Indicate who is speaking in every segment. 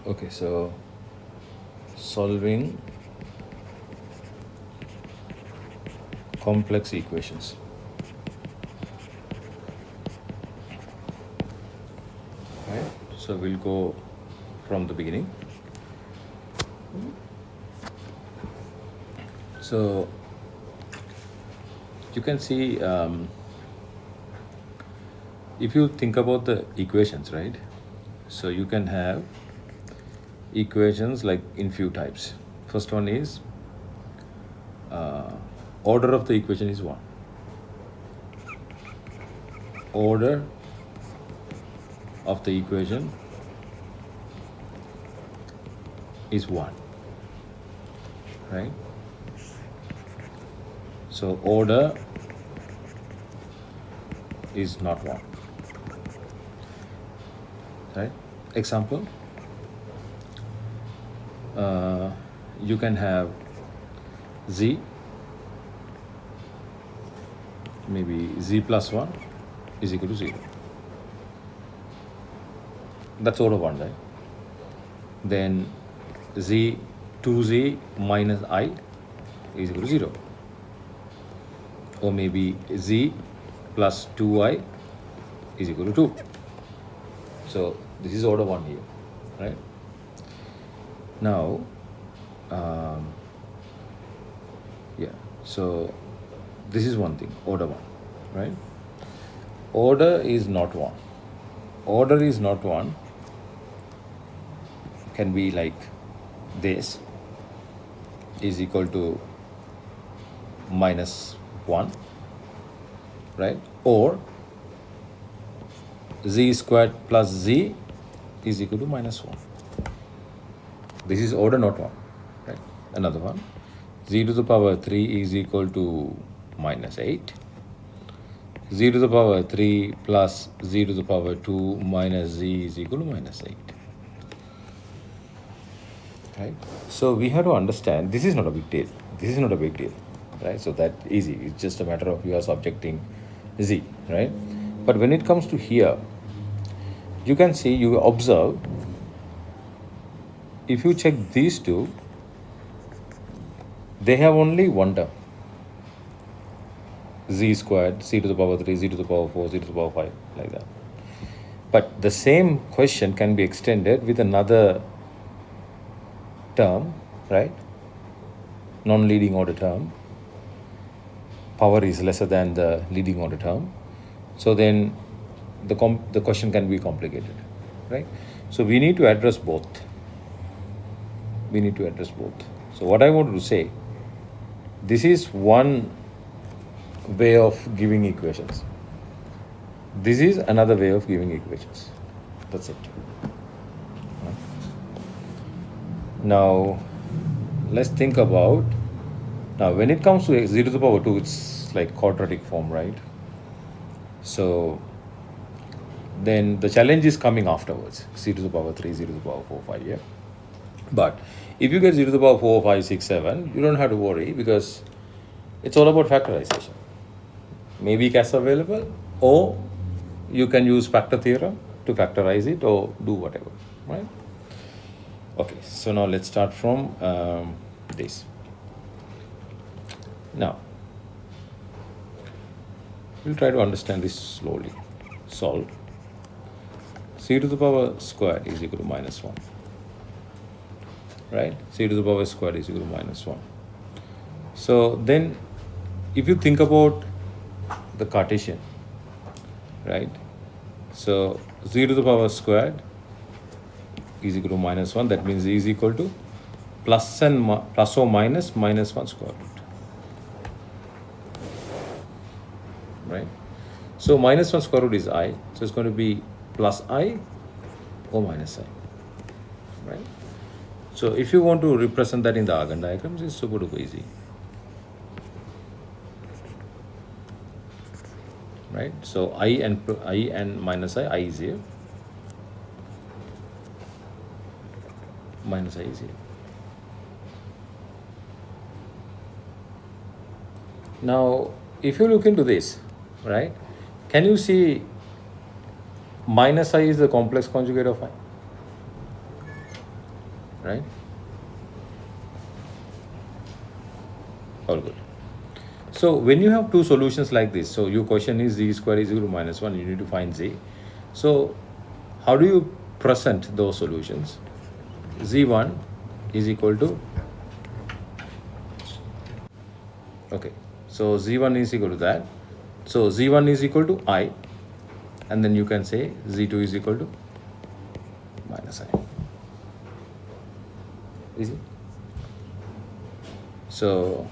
Speaker 1: Okay, so solving complex equations. Right? So we'll go from the beginning. So you can see if you think about the equations, right? So you can have equations like in few types. First one is order of the equation is 1. Order of the equation is 1, right? So order is not 1, right? Example, you can have z, maybe z plus 1 is equal to 0. That's order 1, right? Then z 2z minus I is equal to 0. Or maybe z plus 2I is equal to 2. So this is order 1 here, right? Now, so this is one thing, order 1, right? Order is not 1. Order is not 1 can be like this is equal to minus 1, right? Or z squared plus z is equal to minus 1. This is order not 1, right? Another one, z to the power 3 is equal to minus 8. Z to the power 3 plus z to the power 2 minus z is equal to minus 8. Right? So we have to understand this is not a big deal. This is not a big deal, right? So that easy. It's just a matter of you are subjecting z, right? But when it comes to here, you can see, you observe, if you check these two, they have only one term. Z squared, c to the power 3, z to the power 4, z to the power 5, like that. But the same question can be extended with another term, right? Non-leading order term. Power is lesser than the leading order term. So then the question can be complicated, right? So we need to address both. We need to address both. So what I want to say, this is one way of giving equations. This is another way of giving equations. That's it. Now, let's think about, now when it comes to z to the power 2, it's like quadratic form, right? So then the challenge is coming afterwards, c to the power 3, z to the power 4, 5, yeah? But if you get z to the power 4, 5, 6, 7, you don't have to worry because it's all about factorization. Maybe CAS available, or you can use factor theorem to factorize it or do whatever, right? Okay, so now let's start from this. Now, we'll try to understand this slowly. Solve. C to the power square is equal to minus 1. Right? C to the power square is equal to minus 1. So then, if you think about the Cartesian, right? So, z to the power squared is equal to minus 1. That means z is equal to plus or minus minus 1 square root. Right? So minus 1 square root is I. So it's going to be plus I or minus I. Right? So if you want to represent that in the Argand diagrams, it's super duper easy. Right? So I and minus I is here. Minus I is here. Now, if you look into this, right, can you see minus I is the complex conjugate of I? right? All good. So when you have two solutions like this, so your question is z square is equal to -1, you need to find z. So how do you present those solutions? Z1 is equal to, okay, so Z1 is equal to that. So Z1 is equal to I, and then you can say Z2 is equal to -I. Easy. So,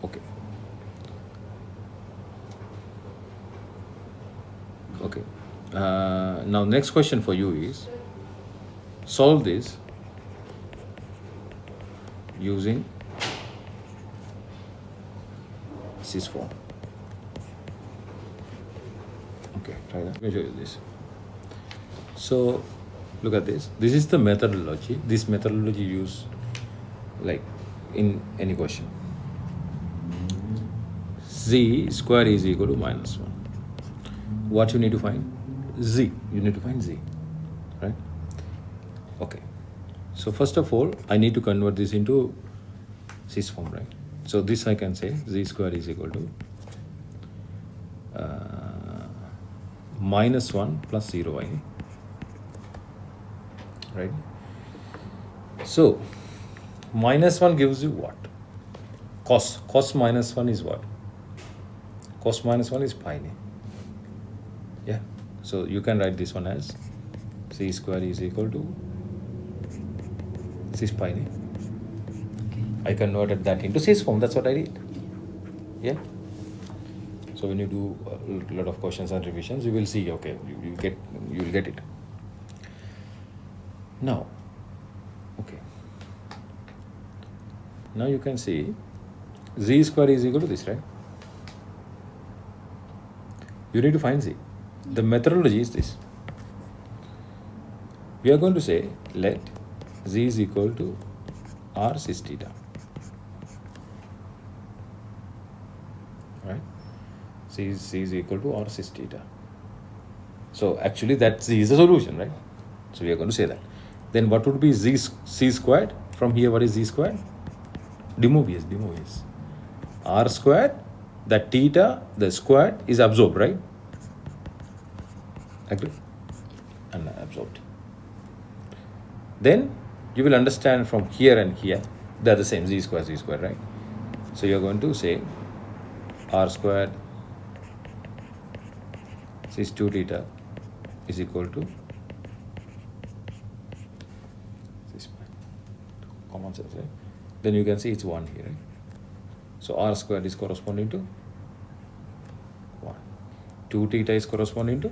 Speaker 1: okay. Okay. Now next question for you is, solve this using this form. Okay, try that. Let me show you this. So look at this. This is the methodology. This methodology used like in any question. Z square is equal to -1. What you need to find? Z. You need to find Z, right? Okay. So first of all, I need to convert this into this form, right? So this I can say Z square is equal to -1 plus 0I, right? So -1 gives you what? Cos -1 is what? Cos -1 is pi. Yeah. So you can write this one as C square is equal to cis pi. I converted that into cis form. That's what I did. Yeah. So when you do a lot of questions and revisions, you will see. Okay, you will get it. Now, okay. Now you can see Z square is equal to this, right? You need to find Z. The methodology is this. We are going to say let Z is equal to R cis theta. Right? C is equal to R cis theta. So actually that Z is the solution, right? So we are going to say that. Then what would be C squared? From here, what is Z squared? De Moivre's. R squared, that theta, the squared is absorbed, right? Agree? And absorbed. Then you will understand from here and here, they are the same, Z square, right? So you are going to say R squared cis 2 theta is equal to this common sense, right? Then you can see it's 1 here, right? So R squared is corresponding to 1. 2 theta is corresponding to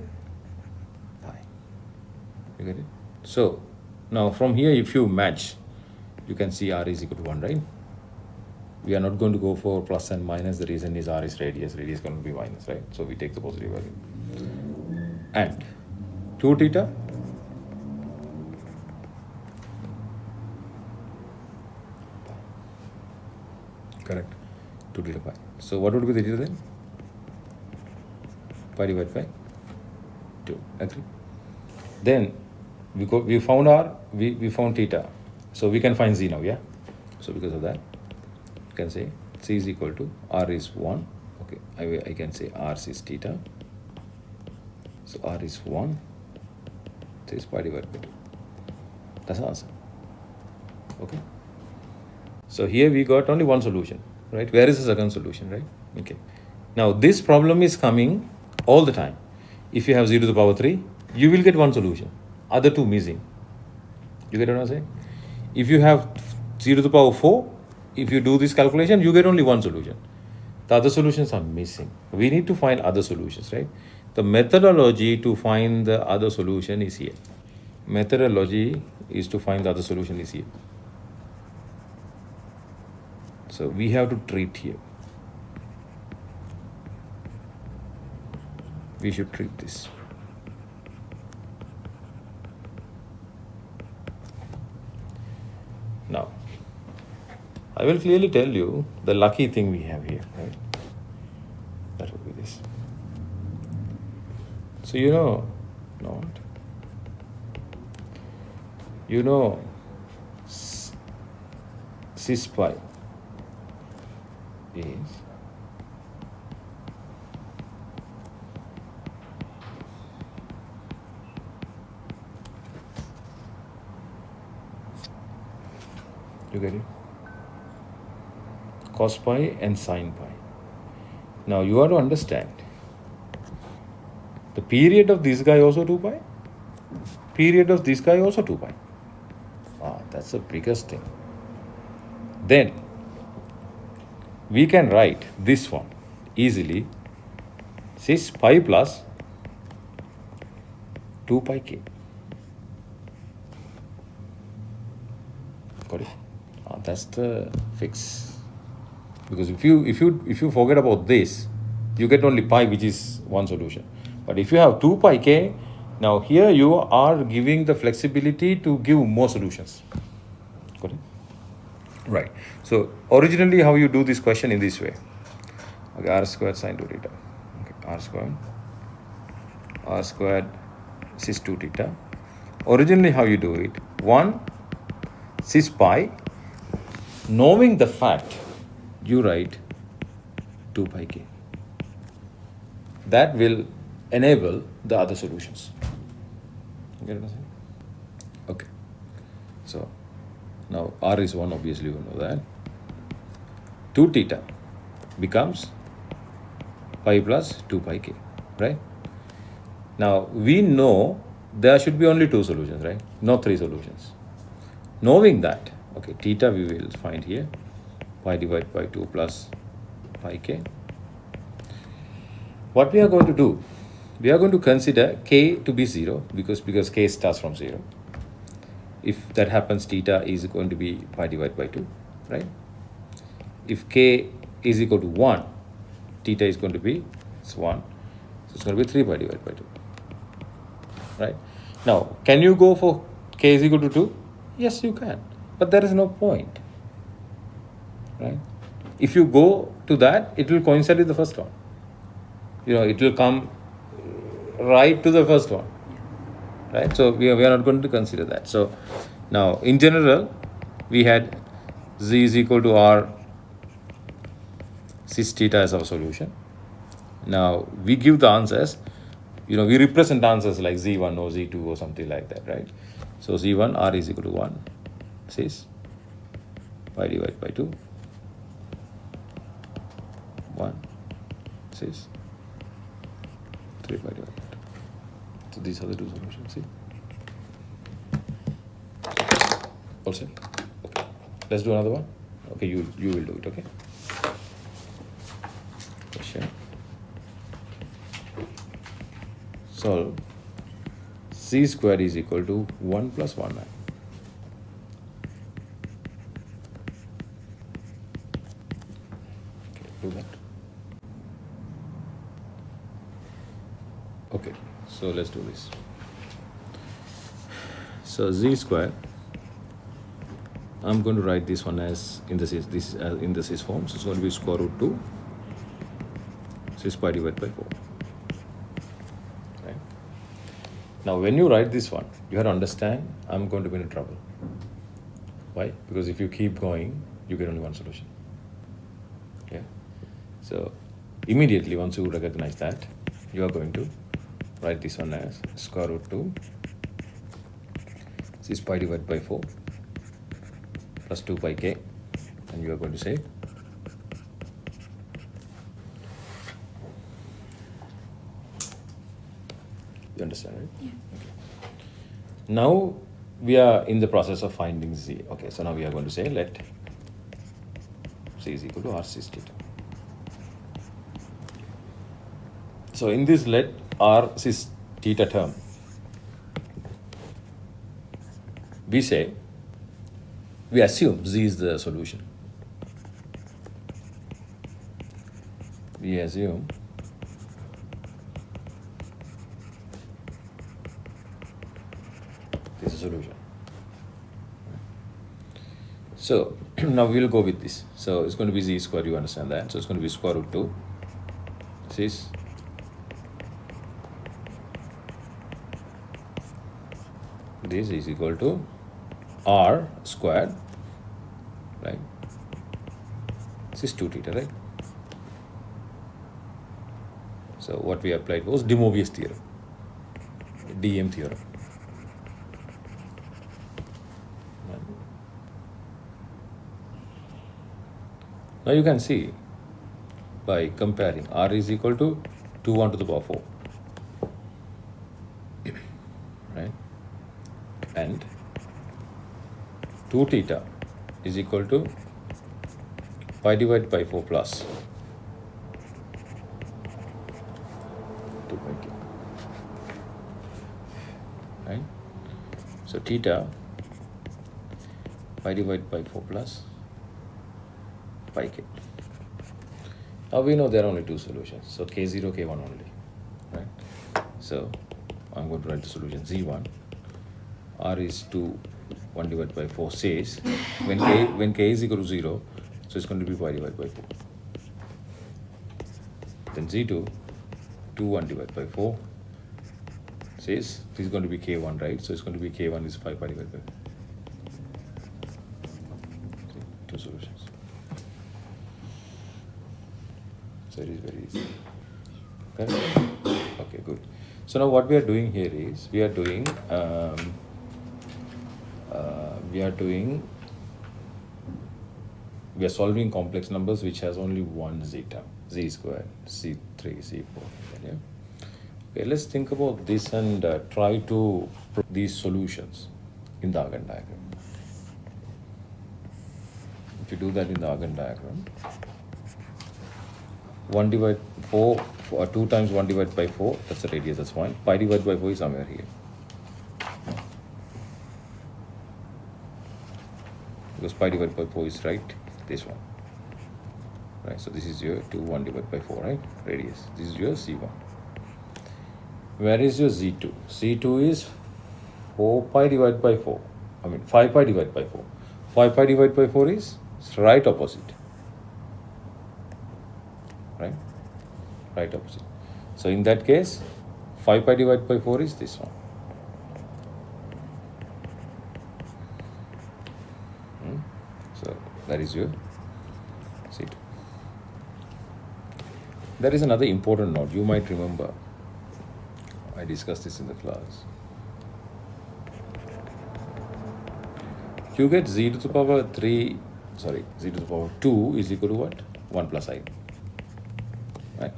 Speaker 1: pi. You get it? So now from here, if you match, you can see R is equal to 1, right? We are not going to go for plus and minus. The reason is R is radius. Radius is going to be minus, right? So we take the positive value. And 2 theta correct, 2 theta pi. So what would be the theta then? Pi divided by 2. Agree? Then we found R, we found theta. So we can find Z now, yeah? So because of that, you can say C is equal to R is 1. Okay, I can say R is theta. So R is 1. So it's pi divided by 2. That's the answer. Okay. So here we got only one solution, right? Where is the second solution, right? Okay. Now this problem is coming all the time. If you have 0 to the power 3, you will get one solution. Other two missing. You get what I'm saying? If you have 0 to the power 4, if you do this calculation, you get only one solution. The other solutions are missing. We need to find other solutions, right? The methodology to find the other solution is here. Methodology is to find the other solution is here. So we have to treat here. We should treat this. Now, I will clearly tell you the lucky thing we have here, right? That would be this. So you know cis pi is you get it? Cos pi and sin pi. Now you have to understand the period of this guy also 2 pi, period of this guy also 2 pi. That's the biggest thing. Then we can write this one easily, cis pi plus 2 pi k. Got it? That's the fix. Because if you forget about this, you get only pi, which is one solution. But if you have 2 pi k, now here you are giving the flexibility to give more solutions. Got it? Right. So originally, how you do this question in this way? Okay, r squared sine 2 theta. Okay, r squared cis 2 theta. Originally, how you do it? 1 cis pi. Knowing the fact, you write 2 pi k. That will enable the other solutions. You get what I'm saying? Okay. So now r is 1, obviously you know that. 2 theta becomes pi plus 2 pi k, right? Now we know there should be only 2 solutions, right? Not 3 solutions. Knowing that, okay, theta we will find here, pi divided by 2 plus pi k. What we are going to do, we are going to consider k to be 0 because k starts from 0. If that happens, theta is going to be pi divided by 2, right? If k is equal to 1, theta is going to be 1. So it's going to be 3 pi divided by 2, right? Now, can you go for k is equal to 2? Yes, you can. But there is no point, right? If you go to that, it will coincide with the first one. It will come right to the first one, right? So we are not going to consider that. So now in general, we had z is equal to r cis theta as our solution. Now we give the answers, we represent answers like z1 or z2 or something like that, right? So z1, r is equal to 1 cis pi divided by 2, 1 cis 3 pi divided by 2. So these are the 2 solutions. See? All set? Okay. Let's do another one. Okay, you will do it, okay? Question. Solve c squared is equal to 1 plus 1 9. Okay, do that. Okay, so let's do this. So z square, I'm going to write this one as in the cis form. So it's going to be square root 2 cis pi divided by 4. Right? Now, when you write this one, you have to understand I'm going to be in trouble. Why? Because if you keep going, you get only one solution. Okay? So immediately, once you recognize that, you are going to write this one as square root 2 cis pi divided by 4 plus 2 pi k, and you are going to say you understand, right?
Speaker 2: Yeah.
Speaker 1: Okay. Now we are in the process of finding z. Okay, so now we are going to say let z is equal to r cis theta. So in this let r cis theta term, we assume z is the solution. We assume this is a solution. So now we'll go with this. So it's going to be z squared, you understand that. So it's going to be square root 2 cis this is equal to r squared, right? This is 2 theta, right? So what we applied was De Moivre's theorem, DM theorem. Now you can see by comparing R is equal to 2 1 to the power 4, right? And 2 theta is equal to pi divided by 4 plus 2 pi k, right? So theta pi divided by 4 plus pi k. Now we know there are only 2 solutions, so k0, k1 only, right? So I'm going to write the solution z1. R is 2, 1 divided by 4 says when k is equal to 0, so it's going to be pi divided by 4. Then z2, 2, 1 divided by 4 says this is going to be k1, right? So it's going to be k1 is 5 pi divided by 4. See, 2 solutions. So it is very easy. Correct? Okay, good. So now what we are doing here is we are solving complex numbers which has only one zeta, z squared, c3, c4. Yeah? Okay, let's think about this and try to put these solutions in the Argand diagram. If you do that in the Argand diagram, 1 divided 4, 2 times 1 divided by 4, that's the radius, that's fine. Pi divided by 4 is somewhere here. Because pi divided by 4 is right, this one. Right, so this is your 1 divided by 4, right? Radius. This is your C1. Where is your Z2? Z2 is 4 pi divided by 4. 5 pi divided by 4. 5 pi divided by 4 is right opposite. Right? Right opposite. So in that case, 5 pi divided by 4 is this one. So that is your C2. There is another important note. You might remember, I discussed this in the class. You get z to the power 2 is equal to what? 1 plus I. Right?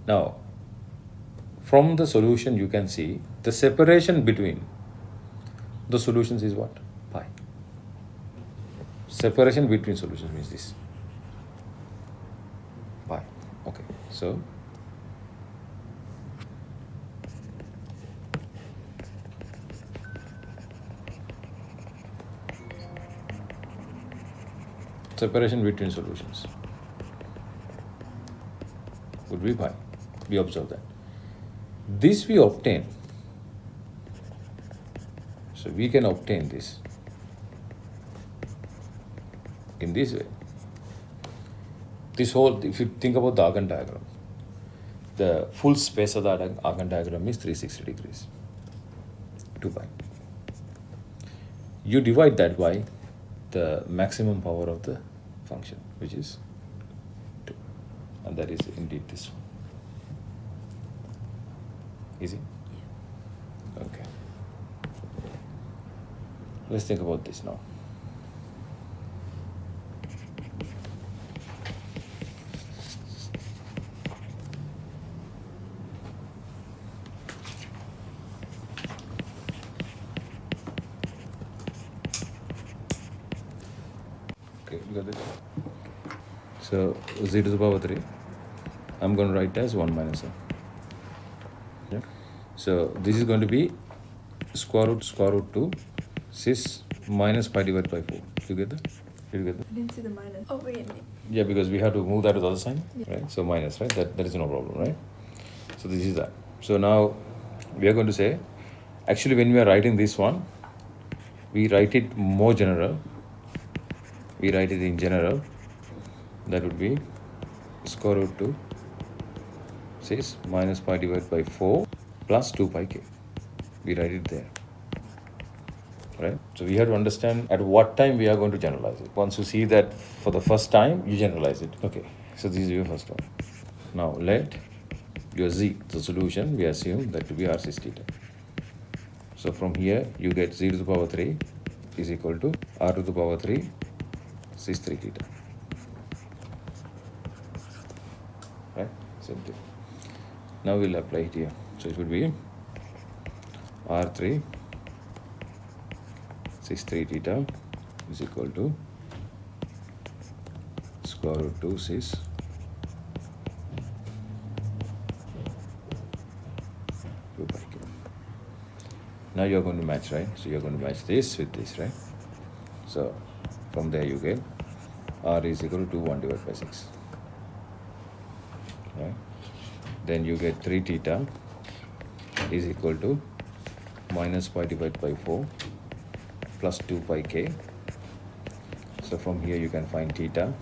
Speaker 1: Now, from the solution you can see the separation between the solutions is what? Pi. Separation between solutions means this. Pi. Okay. So, separation between solutions would be pi. We observe that. This we obtain. So we can obtain this in this way. This whole, if you think about the Argand diagram, the full space of the Argand diagram is 360 degrees, 2 pi. You divide that by the maximum power of the function, which is 2. And that is indeed this one. Easy? Yeah. Okay. Let's think about this now. Okay, you got this? So z to the power 3, I'm going to write as 1 minus n. Yeah. So this is going to be square root 2 cis minus pi divided by 4. You get that? Did you get that?
Speaker 2: I didn't see the minus. Oh, wait.
Speaker 1: Yeah, because we have to move that to the other sign, right? So minus, right? That is no problem, right? So this is that. So now we are going to say, actually when we are writing this one, we write it more general. We write it in general. That would be square root 2 says minus pi divided by 4 plus 2 pi k. We write it there, right? So So we have to understand at what time we are going to generalize it. Once you see that for the first time, you generalize it. Okay, so this is your first one. Now let your z, the solution, we assume that to be r 6 theta. So from here, you get z to the power 3 is equal to r to the power 3 6 3 theta. Right? Same thing. Now we'll apply it here. So it would be r3 6 3 theta is equal to square root 2 6 2 pi k. Now you're going to match, right? So you're going to match this with this, right? So from there you get r is equal to 2 1 divided by 6. Right? Then you get 3 theta is equal to minus pi divided by 4 plus 2 pi k. So from here you can find theta,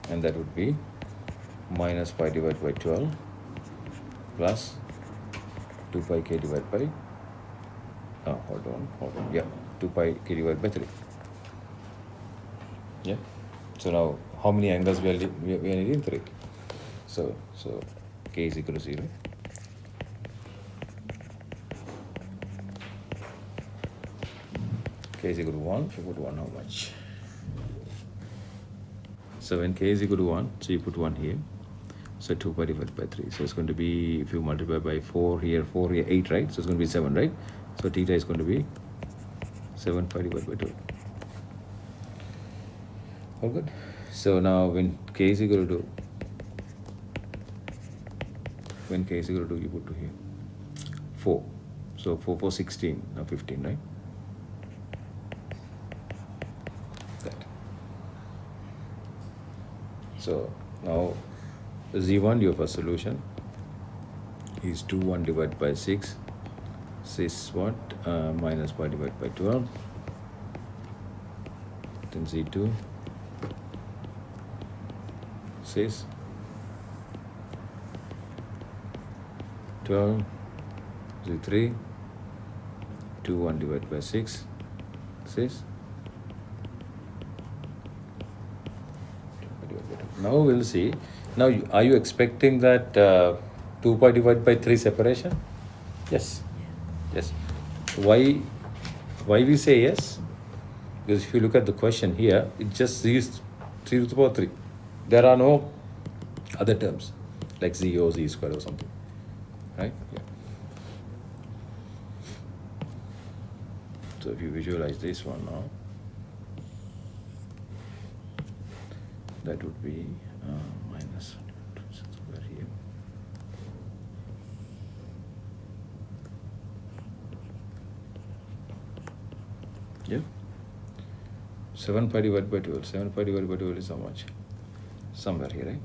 Speaker 1: and that would be minus pi divided by 12 plus 2 pi k divided by hold on, yeah, 2 pi k divided by 3. Yeah. So now how many angles we are needing? 3. So k is equal to 0. K is equal to 1. If you put 1, how much? So when k is equal to 1, so you put 1 here. So 2 pi divided by 3. So it's going to be, if you multiply by 4 here, 8, right? So it's going to be 7, right? So theta is going to be 7 pi divided by 2. All good? So now when k is equal to, you put 2 here. 4. So 4 for 16, now 15, right? That. So now z1, your first solution, is 2 1 divided by 6. 6 what? Minus pi divided by 12. Then z2 6 12 z3 2 1 divided by 6 6. Now we'll see. Now are you expecting that 2 pi divided by 3 separation? Yes. Yes. Why we say yes? Because if you look at the question here, it just is 3 to the power 3. There are no other terms like z or z square or something, right? Yeah. So if you visualize this one now, that would be minus somewhere here. Yeah. 7 pi divided by 12. 7 pi divided by 12 is how much? Somewhere here, right?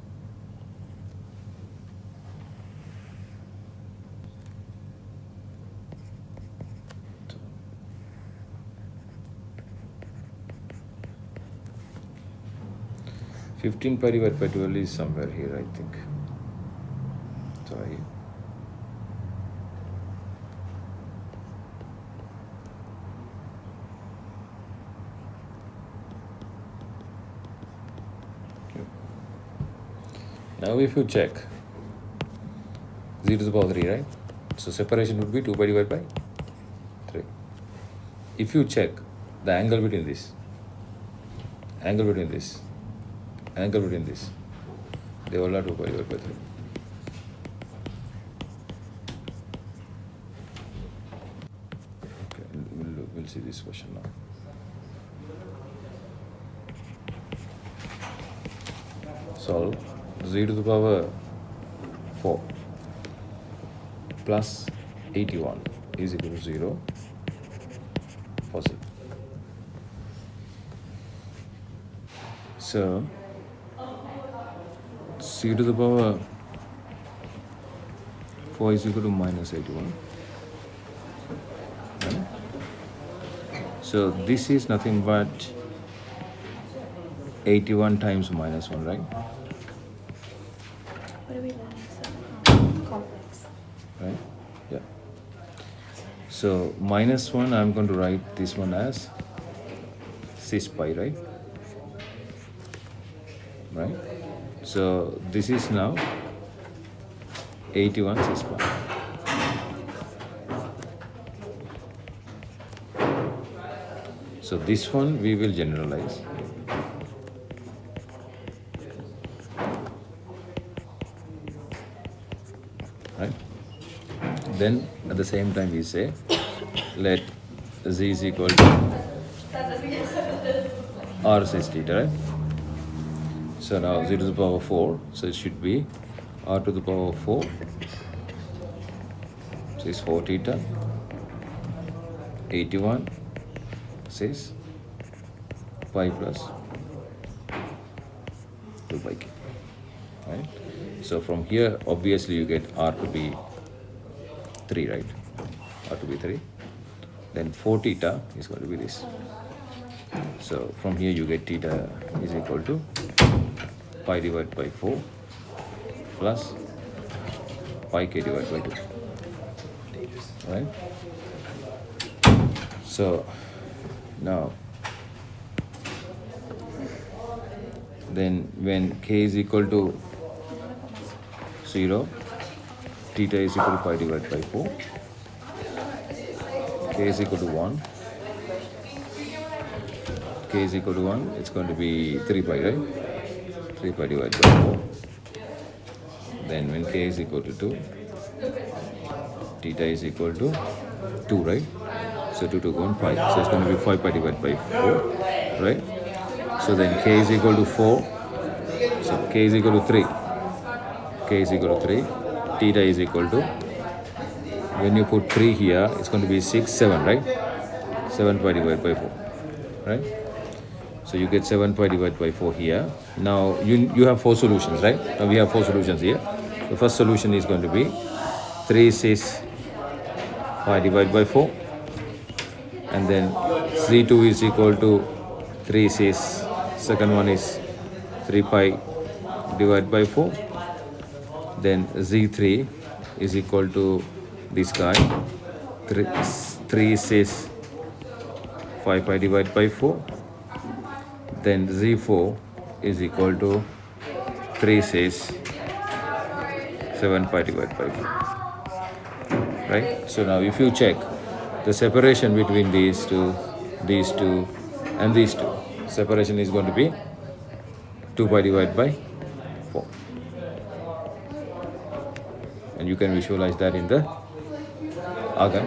Speaker 1: So, 15 pi divided by 12 is somewhere here, I think. Sorry. Now if you check z to the power 3, right? So separation would be 2 pi divided by 3. If you check the angle between this, they all are 2 pi divided by 3. Okay, we'll see this question now. Solve z to the power 4 plus 81 is equal to 0 for z. So c to the power 4 is equal to minus 81. Right? So this is nothing but 81 times minus 1, right?
Speaker 2: What are we learning? Complex.
Speaker 1: Right? Yeah. So minus 1, I'm going to write this one as cis pi, right? Right? So this is now 81 cis pi. So this one we will generalize. Right? Then at the same time we say let z is equal to r cis theta, right? So now 0 to the power 4, so it should be r to the power 4, so it's 4 theta, 81 cis pi plus 2 by k, right? So from here obviously you get r to be 3, right? R to be 3. Then 4 theta is going to be this. So from here you get theta is equal to pi divided by 4 plus pi k divided by 2. Right? So now then when k is equal to 0, theta is equal to pi divided by 4, k is equal to 1, k is equal to 1, it's going to be 3 pi, right? 3 pi divided by 4. Then when k is equal to 2, theta is equal to 2, right? So 2 to 1 pi. So it's going to be 5 pi divided by 4, right? So then k is equal to 4. So k is equal to 3. K is equal to 3. Theta is equal to, when you put 3 here, it's going to be 6, 7, right? 7 pi divided by 4, right? So you get 7 pi divided by 4 here. Now you have 4 solutions, right? Now we have 4 solutions here. The first solution is going to be 3 cis pi divided by 4. And then Z2 is equal to 3 cis. Second one is 3 pi divided by 4. Then Z3 is equal to this guy, 3 cis 5 pi divided by 4. Then Z4 is equal to 3 cis 7 pi divided by 4. Right? So now if you check the separation between these two, and these two, separation is going to be 2 pi divided by 4. And you can visualize that in the argon.